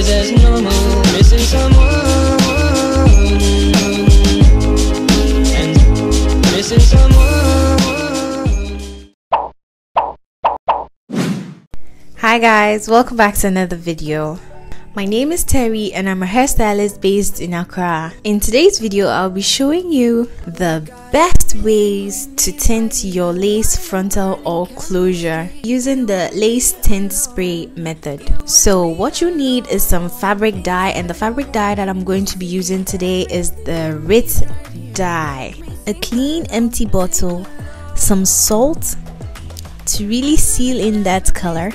there's no more missing someone, and missing someone. Hi guys, welcome back to another video. My name is Terry and I'm a hairstylist based in Accra. In today's video, I'll be showing you the best ways to tint your lace frontal or closure using the lace tint spray method. So what you need is some fabric dye, and the fabric dye that I'm going to be using today is the Rit dye. A clean empty bottle, some salt to really seal in that color,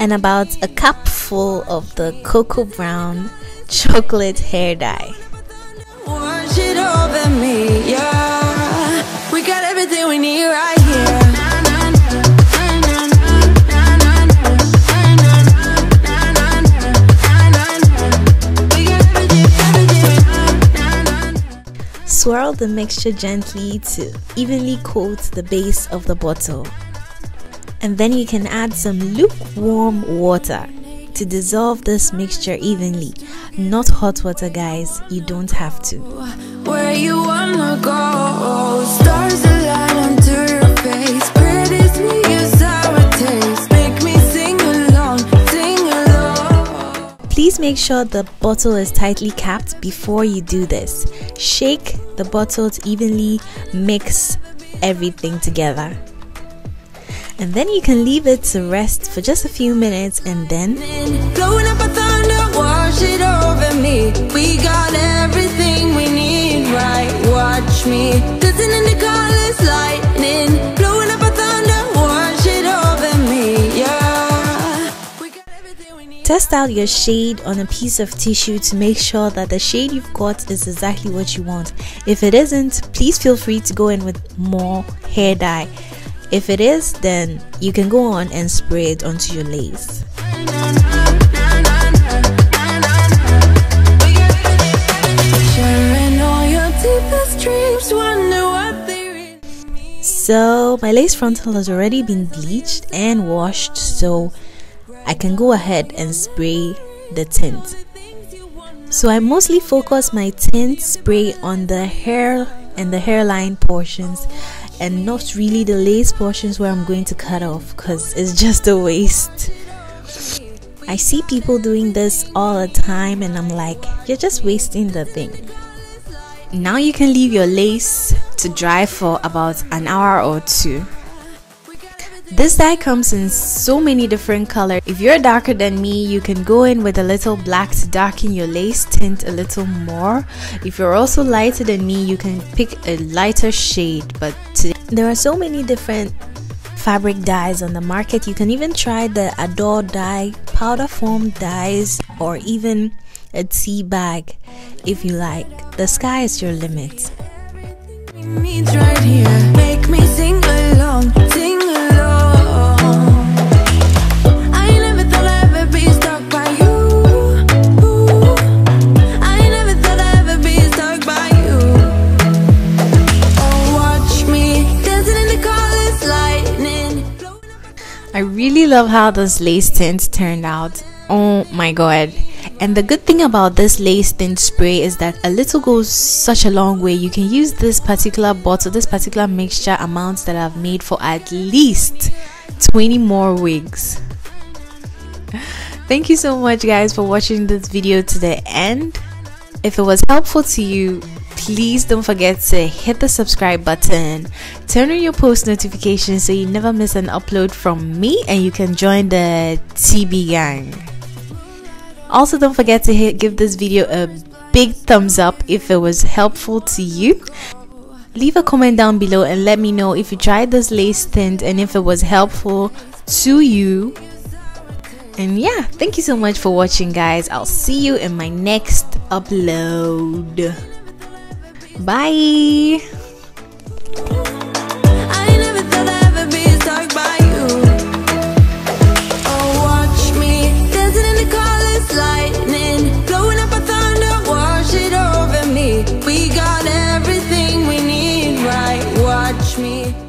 and about a cup full of the cocoa brown chocolate hair dye. Wash it over me, yeah. We got everything we need right here. Swirl the mixture gently to evenly coat the base of the bottle. And then you can add some lukewarm water to dissolve this mixture evenly. Not hot water, guys, you don't have to. Where you wanna go, stars align onto your face, pretty sweet sour taste, make me sing along, sing along. Please make sure the bottle is tightly capped before you do this. Shake the bottle to evenly mix everything together. And then you can leave it to rest for just a few minutes, and then blowing up a thunder, wash it over me. We got everything we need, right? Watch me dancing in the colors, lightning, blowing up a thunder, wash it over me, yeah. We got everything we need. Test out your shade on a piece of tissue to make sure that the shade you've got is exactly what you want. If it isn't, please feel free to go in with more hair dye. If it is, then you can go on and spray it onto your lace. So my lace frontal has already been bleached and washed, so I can go ahead and spray the tint. So I mostly focus my tint spray on the hair and the hairline portions, and not really the lace portions where I'm going to cut off, because it's just a waste. I see people doing this all the time and I'm like, you're just wasting the thing. Now you can leave your lace to dry for about an hour or two. This dye comes in so many different colors. If you're darker than me, you can go in with a little black to darken your lace tint a little more. If you're also lighter than me, you can pick a lighter shade. But there are so many different fabric dyes on the market. You can even try the Adore dye, powder form dyes, or even a tea bag if you like. The sky is your limit. Right here. Make me sing along, sing along. I never thought I'd ever be stuck by you. I never thought I'd ever be stuck by you. Oh, watch me dancing in the colors, lightning. I really love how this lace tint turned out. Oh my god. And the good thing about this lace tint spray is that a little goes such a long way. You can use this particular bottle, this particular mixture amounts that I've made for at least 20 more wigs. Thank you so much guys for watching this video to the end. If it was helpful to you, please don't forget to hit the subscribe button, turn on your post notifications so you never miss an upload from me, and you can join the TB gang. Also, don't forget to give this video a big thumbs up if it was helpful to you. Leave a comment down below and let me know if you tried this lace tint and if it was helpful to you. And yeah, thank you so much for watching guys. I'll see you in my next upload. Bye. I never thought I'd ever be stuck by you. Oh, watch me dancing in the colors, lightning. me.